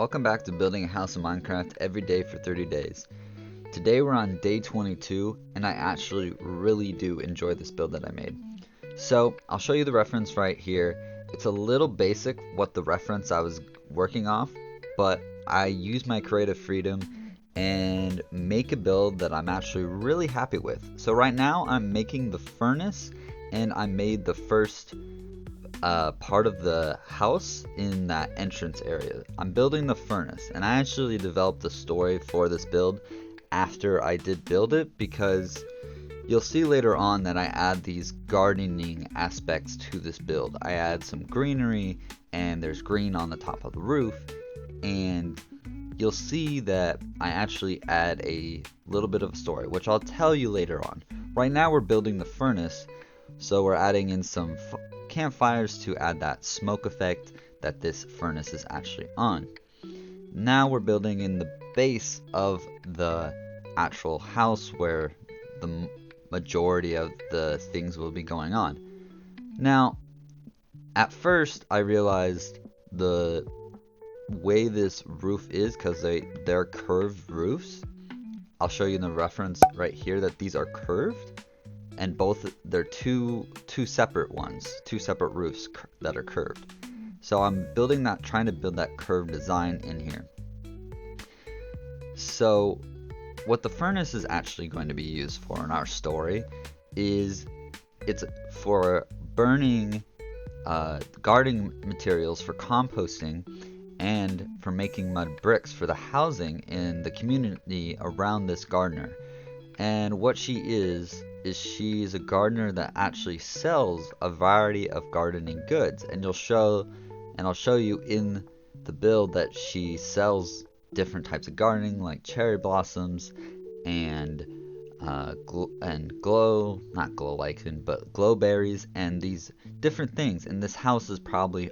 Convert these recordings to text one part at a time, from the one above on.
Welcome back to building a house in Minecraft every day for 30 days. Today we're on day 22 and I actually really do enjoy this build that I made. So I'll show you the reference right here. It's a little basic what the reference I was working off, but I use my creative freedom and make a build that I'm actually really happy with. So right now I'm making the furnace and I made the first part of the house in that entrance area. I'm building the furnace, and I actually developed a story for this build after I did build it, because you'll see later on that I add these gardening aspects to this build. I add some greenery, and there's green on the top of the roof, and you'll see that I actually add a little bit of a story, which I'll tell you later on. Right now we're building the furnace, so we're adding in some campfires to add that smoke effect that this furnace is actually on. Now we're building in the base of the actual house where the majority of the things will be going on. Now, at first I realized the way this roof is, because they're curved roofs. I'll show you in the reference right here that these are curved, and they're two separate ones, two separate roofs that are curved. So I'm trying to build that curved design in here. So what the furnace is actually going to be used for in our story is it's for burning gardening materials for composting and for making mud bricks for the housing in the community around this gardener. And what she is she's a gardener that actually sells a variety of gardening goods, and I'll show you in the build that she sells different types of gardening, like cherry blossoms and glowberries and these different things. And this house is probably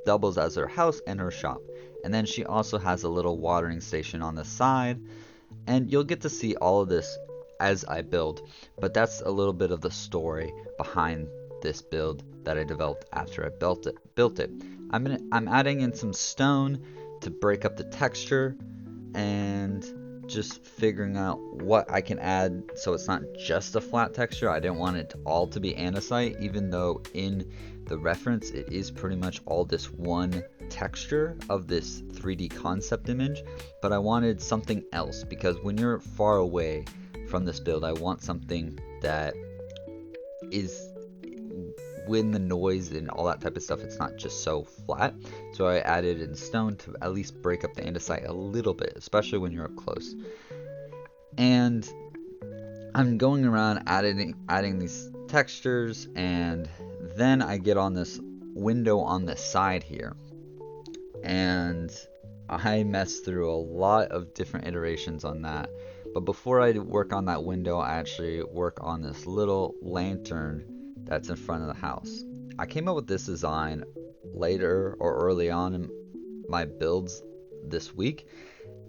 doubles as her house and her shop. And then she also has a little watering station on the side, and you'll get to see all of this as I build, but that's a little bit of the story behind this build that I developed after I built it. I'm adding in some stone to break up the texture, and just figuring out what I can add so it's not just a flat texture. I didn't want it all to be andesite, even though in the reference it is pretty much all this one texture of this 3D concept image, but I wanted something else, because when you're far away from this build, I want something that is, when the noise and all that type of stuff, it's not just so flat. So I added in stone to at least break up the andesite a little bit, especially when you're up close. And I'm going around adding these textures, and then I get on this window on the side here, and I messed through a lot of different iterations on that. But before I work on that window, I actually work on this little lantern that's in front of the house. I came up with this design later or early on in my builds this week,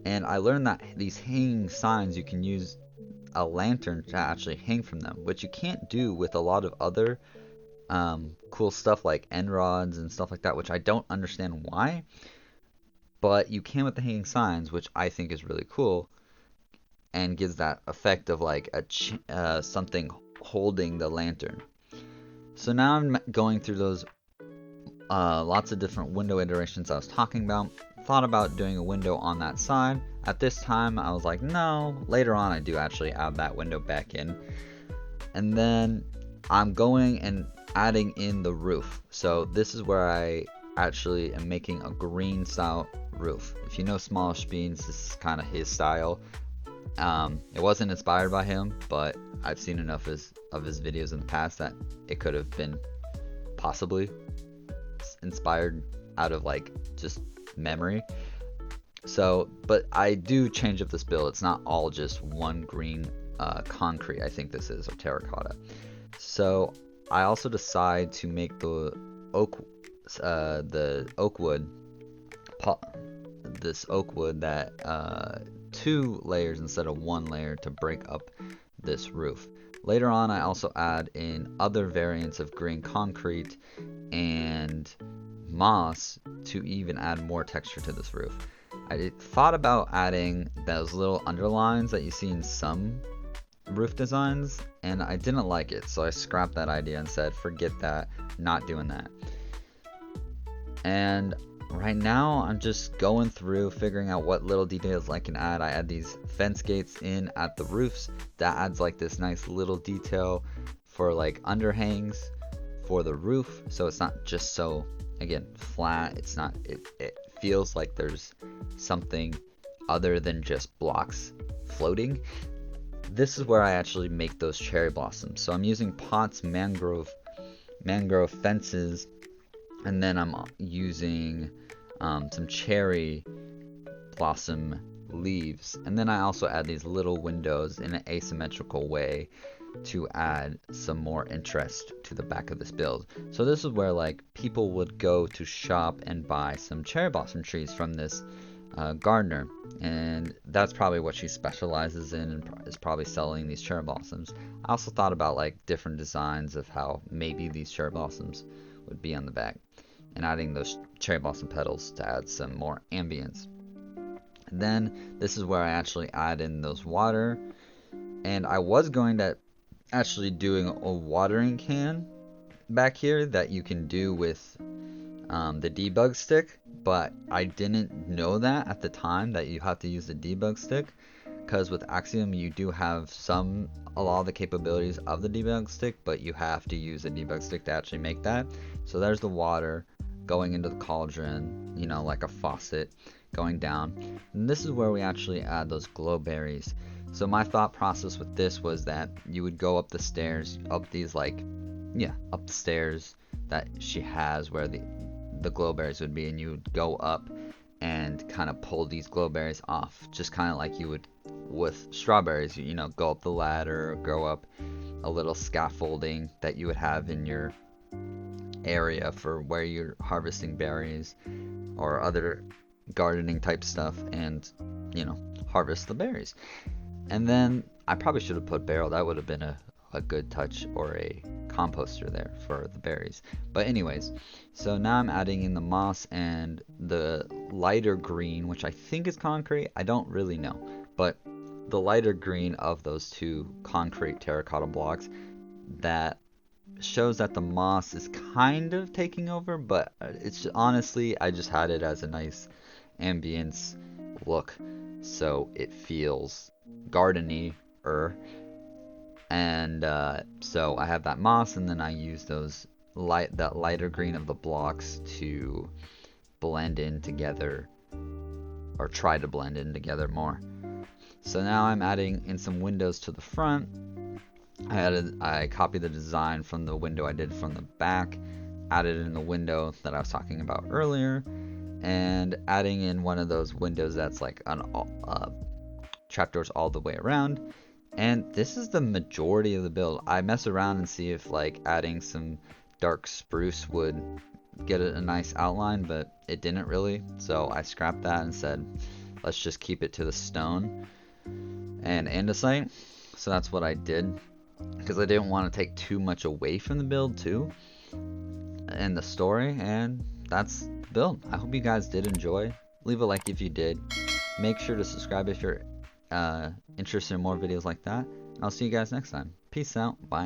and I learned that these hanging signs, you can use a lantern to actually hang from them, which you can't do with a lot of other cool stuff like end rods and stuff like that, which I don't understand why, but you can with the hanging signs, which I think is really cool and gives that effect of like something holding the lantern. So now I'm going through those lots of different window iterations I was talking about. Thought about doing a window on that side. At this time I was like, no. Later on I do actually add that window back in, and then I'm going and adding in the roof. So this is where I actually am making a green style roof. If you know Smallish Beans, this is kind of his style. It wasn't inspired by him, but I've seen enough of his videos in the past that it could have been possibly inspired out of like just memory. So, but I do change up this build. It's not all just one green concrete, I think this is, or terracotta. So I also decide to make the oak wood that 2 layers instead of 1 layer to break up this roof. Later on I also add in other variants of green concrete and moss to even add more texture to this roof. I thought about adding those little underlines that you see in some roof designs, and I didn't like it, so I scrapped that idea and said forget that, not doing that. And right now I'm just going through figuring out what little details I can add. I add these fence gates in at the roofs. That adds like this nice little detail for like underhangs for the roof, so it's not just so, again, flat. It's not, it feels like there's something other than just blocks floating. This is where I actually make those cherry blossoms. So I'm using pots, mangrove fences, and then I'm using some cherry blossom leaves, and then I also add these little windows in an asymmetrical way to add some more interest to the back of this build. So this is where like people would go to shop and buy some cherry blossom trees from this gardener, and that's probably what she specializes in, and is probably selling these cherry blossoms. I also thought about like different designs of how maybe these cherry blossoms would be on the back, and adding those cherry blossom petals to add some more ambience. And then this is where I actually add in those water, and I was going to actually doing a watering can back here that you can do with the debug stick, but I didn't know that at the time that you have to use the debug stick, because with Axiom you do have a lot of the capabilities of the debug stick, but you have to use a debug stick to actually make that. So there's the water going into the cauldron, you know, like a faucet going down, and this is where we actually add those glow berries. So my thought process with this was that you would go up the stairs, up these like, yeah, up the stairs that she has where the glowberries would be, and you would go up and kind of pull these glowberries off, just kind of like you would with strawberries, you know, go up the ladder or go up a little scaffolding that you would have in your area for where you're harvesting berries or other gardening type stuff, and you know, harvest the berries. And then I probably should have put barrel. That would have been a good touch, or a composter there for the berries. But anyways, so now I'm adding in the moss and the lighter green, which I think is concrete. I don't really know, but the lighter green of those two concrete terracotta blocks, that shows that the moss is kind of taking over, but it's honestly, I just had it as a nice ambience look, so it feels gardeny-er. And so I have that moss, and then I use that lighter green of the blocks to blend in together, or try to blend in together more. So now I'm adding in some windows to the front. I copied the design from the window I did from the back, added in the window that I was talking about earlier, and adding in one of those windows that's like trapdoors all the way around. And this is the majority of the build. I mess around and see if like adding some dark spruce would get a nice outline, but it didn't really, so I scrapped that and said let's just keep it to the stone and andesite. So that's what I did, because I didn't want to take too much away from the build too and the story. And that's the build. I hope you guys did enjoy. Leave a like if you did. Make sure to subscribe if you're interested in more videos like that. I'll see you guys next time. Peace out. Bye.